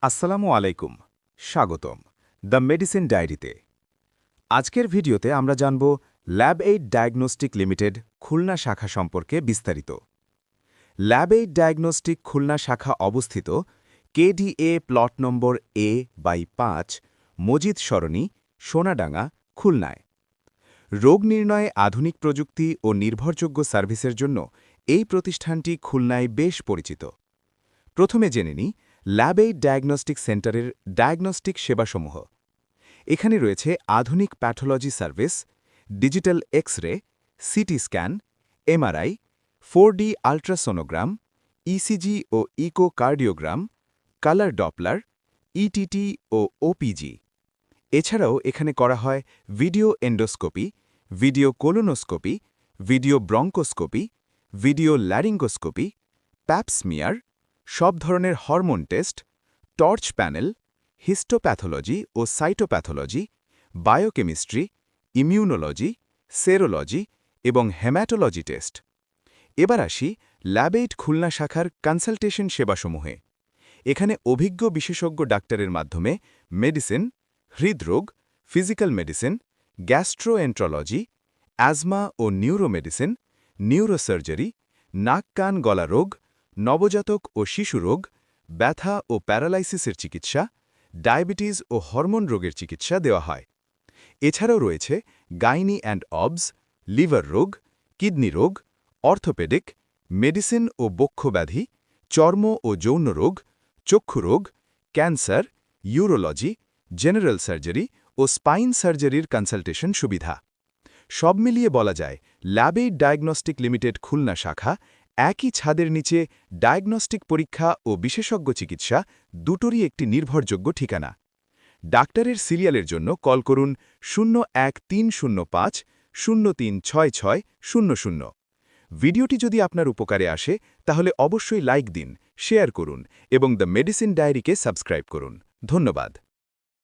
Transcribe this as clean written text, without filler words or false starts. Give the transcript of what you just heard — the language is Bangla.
আসসালামু আলাইকুম, স্বাগতম দ্য মেডিসিন ডায়েরিতে। আজকের ভিডিওতে আমরা জানব ল্যাবএইড ডায়াগনস্টিক লিমিটেড খুলনা শাখা সম্পর্কে বিস্তারিত। ল্যাবএইড ডায়াগনস্টিক খুলনা শাখা অবস্থিত KDA plot number A/5 Majid Sarani, Sonadanga, খুলনায়। রোগ নির্ণয়ে আধুনিক প্রযুক্তি ও নির্ভরযোগ্য সার্ভিসের জন্য এই প্রতিষ্ঠানটি খুলনায় বেশ পরিচিত। প্রথমে জেনে নিই ল্যাবএইড ডায়াগনস্টিক সেন্টারের ডায়াগনস্টিক সেবাসমূহ। এখানে রয়েছে আধুনিক pathology service, digital x-ray, CT scan, MRI, 4D ultrasonogram, ECG ও ইকোকার্ডিওগ্রাম, কালার ডপলার, ইটিটি ও ওপিজি। এছাড়াও এখানে করা হয় video endoscopy, video colonoscopy, video bronchoscopy, video laryngoscopy, pap smear, সব ধরনের hormone test, TORCH panel, histopathology ও সাইটোপ্যাথোলজি, বায়োকেমিস্ট্রি, ইমিউনোলজি, সেরোলজি এবং হেমাটোলজি টেস্ট। এবার আসি ল্যাবএইড খুলনা শাখার কনসালটেশন সেবাসমূহে। এখানে অভিজ্ঞ বিশেষজ্ঞ ডাক্তারের মাধ্যমে মেডিসিন, হৃদরোগ, ফিজিক্যাল মেডিসিন, গ্যাস্ট্রোএন্ট্রোলজি, অ্যাজমা ও নিউরোমেডিসিন, নিউরোসার্জারি, নাক কান গলা রোগ, নবজাতক ও শিশু রোগ, ব্যথা ও প্যারালাইসিসের চিকিৎসা, ডায়াবেটিস ও হরমোন রোগের চিকিৎসা দেওয়া হয়। এছাড়াও রয়েছে গাইনি অ্যান্ড অবস, লিভার রোগ, কিডনি রোগ, অর্থোপেডিক, মেডিসিন ও বক্ষ ব্যাধি, চর্ম ও যৌন রোগ, চক্ষু রোগ, ক্যান্সার, ইউরোলজি, জেনারেল সার্জারি ও স্পাইন সার্জারির কনসালটেশন সুবিধা। সব মিলিয়ে বলা যায় ল্যাবএইড ডায়াগনস্টিক লিমিটেড খুলনা শাখা একই ছাদের নিচে ডায়াগনস্টিক পরীক্ষা ও বিশেষজ্ঞ চিকিৎসা দুটোরই একটি নির্ভরযোগ্য ঠিকানা। ডাক্তারের সিরিয়ালের জন্য কল করুন 01-305-036600। ভিডিওটি যদি আপনার উপকারে আসে তাহলে অবশ্যই লাইক দিন, শেয়ার করুন এবং দ্য মেডিসিন ডায়েরিকে সাবস্ক্রাইব করুন। ধন্যবাদ।